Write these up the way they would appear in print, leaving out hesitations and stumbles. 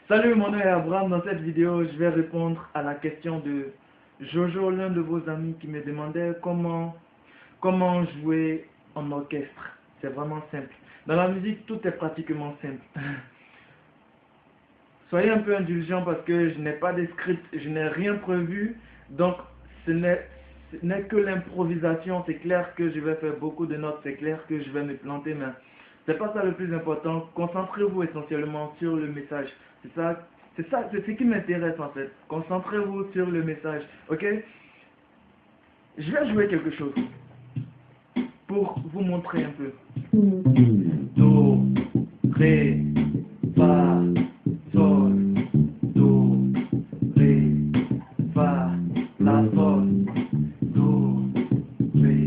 Salut, mon nom est Abraham. Dans cette vidéo, je vais répondre à la question de Jojo, l'un de vos amis qui me demandait comment jouer en orchestre. C'est vraiment simple. Dans la musique, tout est pratiquement simple. Soyez un peu indulgents parce que je n'ai pas de script, je n'ai rien prévu. Donc, ce n'est que l'improvisation. C'est clair que je vais faire beaucoup de notes, c'est clair que je vais me planter, mais c'est pas ça le plus important. Concentrez-vous essentiellement sur le message. C'est ce qui m'intéresse en fait. Concentrez-vous sur le message, ok? Je vais jouer quelque chose pour vous montrer un peu. Do, ré, fa, sol, do, ré, fa, la, sol, do, ré.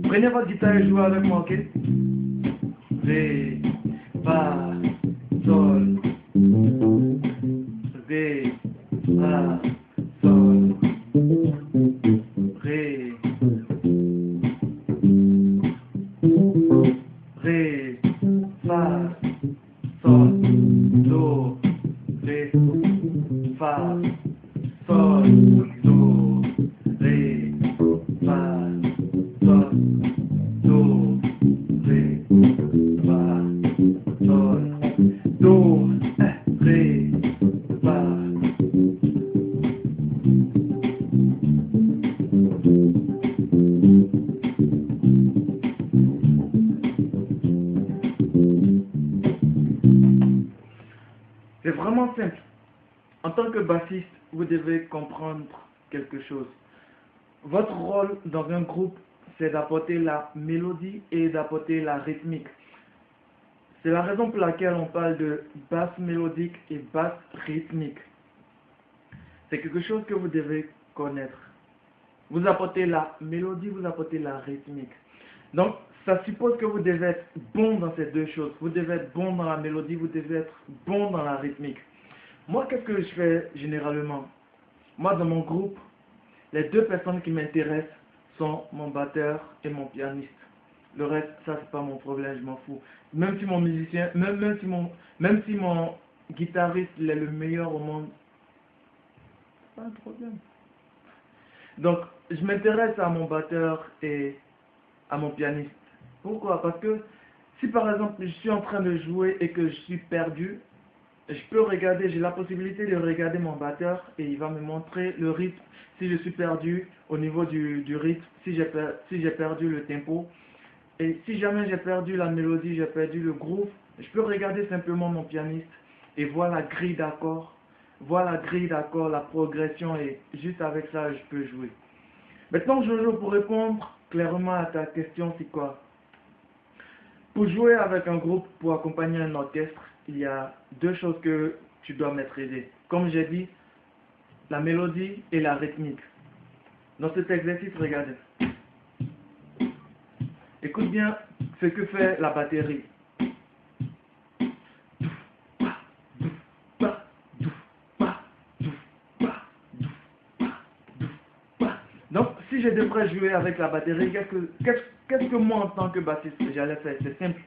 Prenez votre guitare et jouez avec moi, ok? Ré, fa, sol, ré, fa, sol, ré, ré, fa, sol, do, ré, fa, sol, do, ré, fa, sol, do, ré, fa, sol, do, ré, fa. C'est vraiment simple. En tant que bassiste, vous devez comprendre quelque chose. Votre rôle dans un groupe, c'est d'apporter la mélodie et d'apporter la rythmique. C'est la raison pour laquelle on parle de basse mélodique et basse rythmique. C'est quelque chose que vous devez connaître. Vous apportez la mélodie, vous apportez la rythmique. Donc, ça suppose que vous devez être bon dans ces deux choses. Vous devez être bon dans la mélodie, vous devez être bon dans la rythmique. Moi, qu'est-ce que je fais généralement? Moi, dans mon groupe, les deux personnes qui m'intéressent sont mon batteur et mon pianiste. Le reste, ça, c'est pas mon problème, je m'en fous. Même si mon musicien, même si mon guitariste il est le meilleur au monde, c'est pas un problème. Donc, je m'intéresse à mon batteur et à mon pianiste. Pourquoi? Parce que si par exemple je suis en train de jouer et que je suis perdu, je peux regarder, j'ai la possibilité de regarder mon batteur et il va me montrer le rythme. Si je suis perdu au niveau du rythme, si j'ai perdu le tempo, et si jamais j'ai perdu la mélodie, j'ai perdu le groove, je peux regarder simplement mon pianiste et voir la grille d'accords, la progression et juste avec ça je peux jouer. Maintenant Jojo, pour répondre clairement à ta question, c'est quoi? Pour jouer avec un groupe, pour accompagner un orchestre, il y a deux choses que tu dois maîtriser. Comme j'ai dit, la mélodie et la rythmique. Dans cet exercice, regardez. Écoute bien ce que fait la batterie. Donc, si je devrais jouer avec la batterie, qu'est-ce que moi, en tant que bassiste, j'allais faire? C'est simple.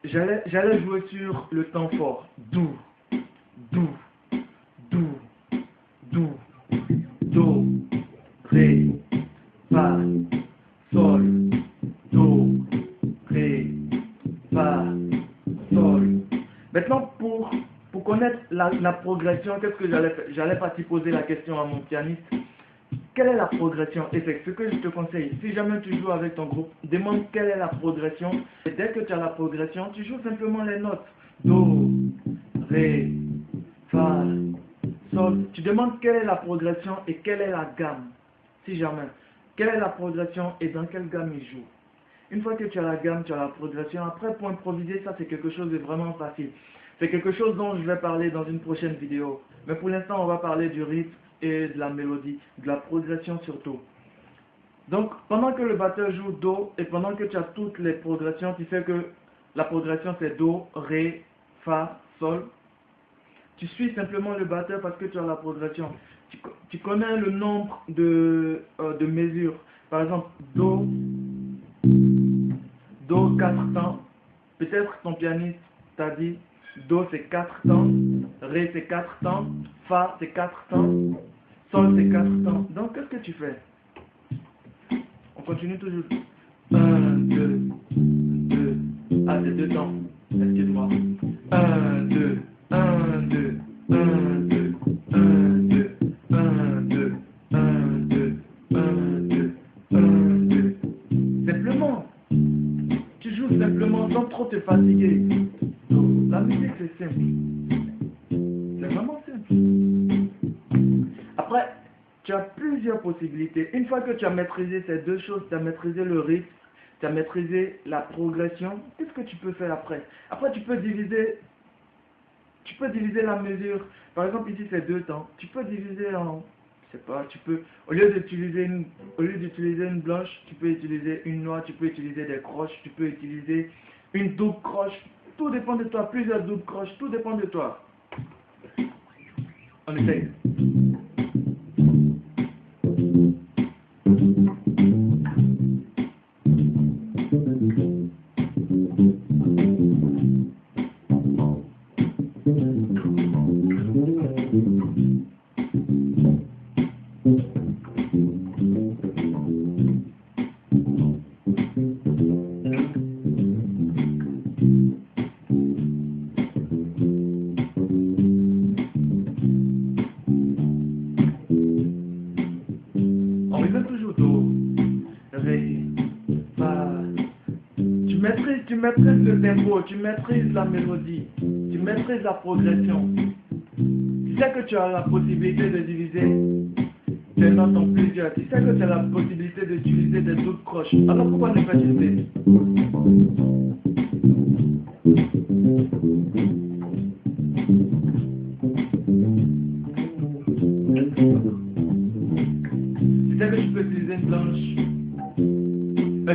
J'allais jouer sur le temps fort. Do, do, do, do, do, ré, fa, sol, do, ré, fa, sol. Maintenant, pour connaître la progression, qu'est-ce que j'allais faire? J'allais pas poser la question à mon pianiste. Quelle est la progression? Et c'est ce que je te conseille. Si jamais tu joues avec ton groupe, demande quelle est la progression. Et dès que tu as la progression, tu joues simplement les notes. Do, ré, fa, sol. Tu demandes quelle est la progression et quelle est la gamme. Si jamais. Quelle est la progression et dans quelle gamme il joue. Une fois que tu as la gamme, tu as la progression. Après, pour improviser, ça c'est quelque chose de vraiment facile. C'est quelque chose dont je vais parler dans une prochaine vidéo. Mais pour l'instant, on va parler du rythme et de la mélodie, de la progression surtout. Donc, pendant que le batteur joue Do et pendant que tu as toutes les progressions, tu sais que la progression c'est Do, Ré, Fa, Sol. Tu suis simplement le batteur parce que tu as la progression. Tu connais le nombre de mesures. Par exemple, Do 4 temps. Peut-être ton pianiste t'a dit Do c'est 4 temps, Ré c'est 4 temps, Fa c'est 4 temps, Sol c'est 4 temps. Donc qu'est-ce que tu fais? On continue toujours. 1, 2, 2. Ah, c'est 2 temps. Excuse-moi. 1, 2, 1, 2, 1, 2, 1, 2, 1, 2, 1, 2, 1, 2, 1, 2. Simplement. Tu joues simplement sans trop te fatiguer. Donc, la musique c'est simple. C'est vraiment simple. Après, tu as plusieurs possibilités. Une fois que tu as maîtrisé ces deux choses, tu as maîtrisé le rythme, tu as maîtrisé la progression, qu'est-ce que tu peux faire après? Après, tu peux diviser la mesure. Par exemple, ici c'est 2 temps. Tu peux diviser en, je sais pas, tu peux, au lieu d'utiliser une blanche, tu peux utiliser une noire, tu peux utiliser des croches, tu peux utiliser une double croche. Tout dépend de toi, plusieurs doubles croches, tout dépend de toi. On essaye. On revient toujours Do, Ré, Fa. Tu maîtrises le tempo, tu maîtrises la mélodie, tu maîtrises la progression. Tu sais que tu as la possibilité de diviser tes notes en plusieurs. Tu sais que tu as la possibilité d'utiliser des doubles croches. Alors pourquoi ne pas utiliser? Tu sais que tu peux utiliser une blanche.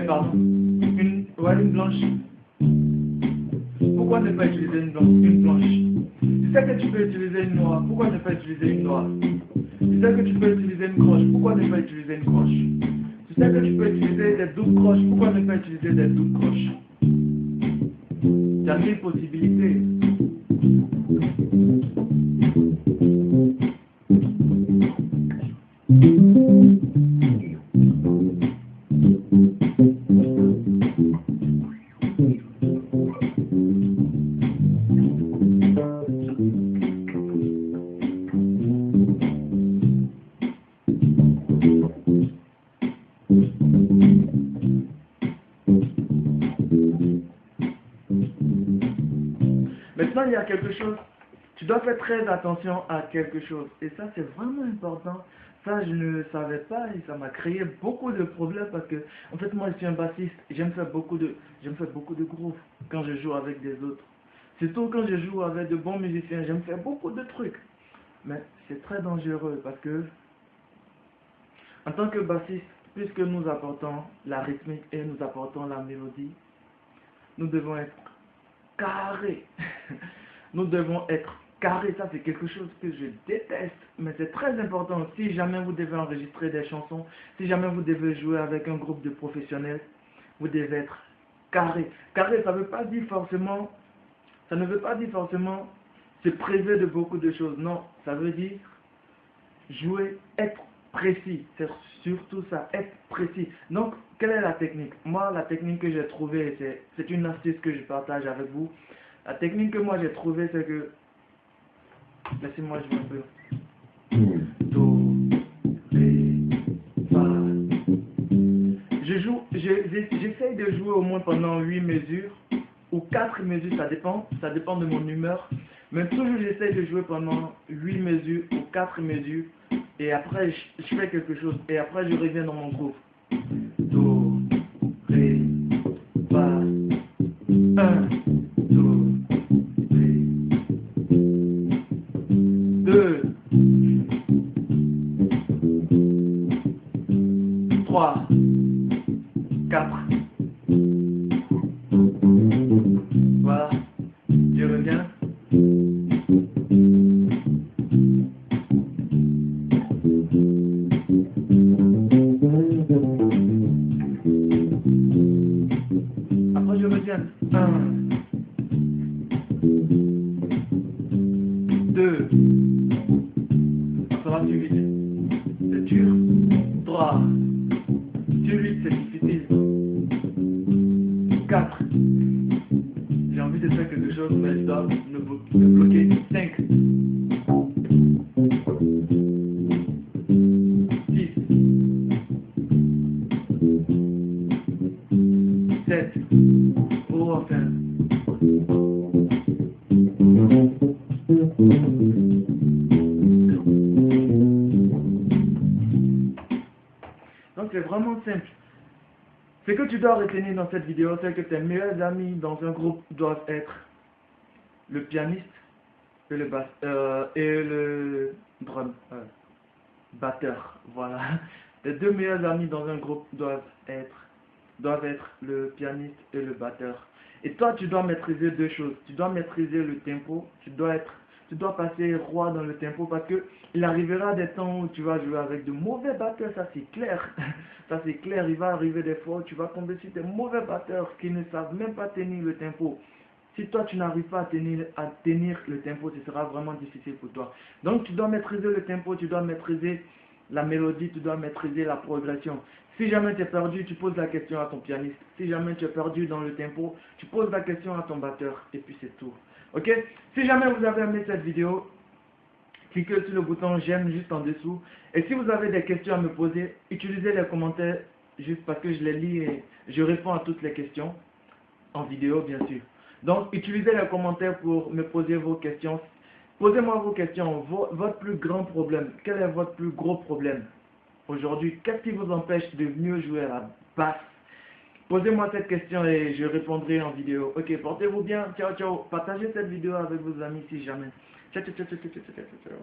Pardon. Une blanche. Pourquoi ne pas utiliser une blanche? Tu sais que tu peux utiliser une noire. Pourquoi ne pas utiliser une noire? Tu sais que tu peux utiliser une croche. Pourquoi ne pas utiliser une croche? Tu sais que tu peux utiliser des doubles croches. Pourquoi ne pas utiliser des doubles croches? Tu as 1000 possibilités. Maintenant, il y a quelque chose, tu dois faire très attention à quelque chose. Et ça, c'est vraiment important. Ça, je ne savais pas et ça m'a créé beaucoup de problèmes parce que, en fait, moi, je suis un bassiste. J'aime faire beaucoup de grooves quand je joue avec des autres. Surtout quand je joue avec de bons musiciens, j'aime faire beaucoup de trucs. Mais c'est très dangereux parce que, en tant que bassiste, puisque nous apportons la rythmique et nous apportons la mélodie, nous devons être carrés. Nous devons être carrés. Ça, c'est quelque chose que je déteste. Mais c'est très important. Si jamais vous devez enregistrer des chansons, si jamais vous devez jouer avec un groupe de professionnels, vous devez être carré. Carré, ça ne veut pas dire forcément se priver de beaucoup de choses. Non, ça veut dire jouer, être précis. C'est surtout ça, être précis. Donc, quelle est la technique? Moi, la technique que j'ai trouvée, c'est une astuce que je partage avec vous. La technique que moi j'ai trouvée, c'est que... Laissez-moi jouer un peu. Do, Ré, Fa. J'essaye de jouer au moins pendant 8 mesures, ou 4 mesures, ça dépend de mon humeur. Mais toujours j'essaye de jouer pendant 8 mesures, ou 4 mesures, et après je fais quelque chose, et après je reviens dans mon groupe. Do, Ré, Fa, 1, Do, Ré, 2, 3, 4. Voilà, je reviens. Après je reviens. 1, 2. Ça va plus vite. C'est dur. 3. Sur 8, c'est difficile. 4. J'ai envie de faire quelque chose, mais je dois me bloquer. 5. 6. 7. Oh, enfin. Donc c'est vraiment simple. Ce que tu dois retenir dans cette vidéo, c'est que tes meilleurs amis dans un groupe doivent être le pianiste et le drum, batteur. Voilà. Tes deux meilleurs amis dans un groupe doivent être le pianiste et le batteur. Et toi, tu dois maîtriser deux choses. Tu dois maîtriser le tempo. Tu dois passer roi dans le tempo parce que il arrivera des temps où tu vas jouer avec de mauvais batteurs, ça c'est clair. Ça c'est clair, il va arriver des fois où tu vas tomber sur des mauvais batteurs qui ne savent même pas tenir le tempo. Si toi tu n'arrives pas à tenir le tempo, ce sera vraiment difficile pour toi. Donc tu dois maîtriser le tempo, tu dois maîtriser la mélodie, tu dois maîtriser la progression. Si jamais tu es perdu, tu poses la question à ton pianiste. Si jamais tu es perdu dans le tempo, tu poses la question à ton batteur. Et puis c'est tout. Ok? Si jamais vous avez aimé cette vidéo, cliquez sur le bouton j'aime juste en dessous. Et si vous avez des questions à me poser, utilisez les commentaires juste parce que je les lis et je réponds à toutes les questions. En vidéo bien sûr. Donc utilisez les commentaires pour me poser vos questions. Posez-moi vos questions. Votre plus grand problème. Quel est votre plus gros problème aujourd'hui? Qu'est-ce qui vous empêche de mieux jouer à la basse? Posez-moi cette question et je répondrai en vidéo. Ok, portez-vous bien. Ciao, ciao. Partagez cette vidéo avec vos amis si jamais. Ciao, ciao, ciao, ciao, ciao, ciao, ciao, ciao.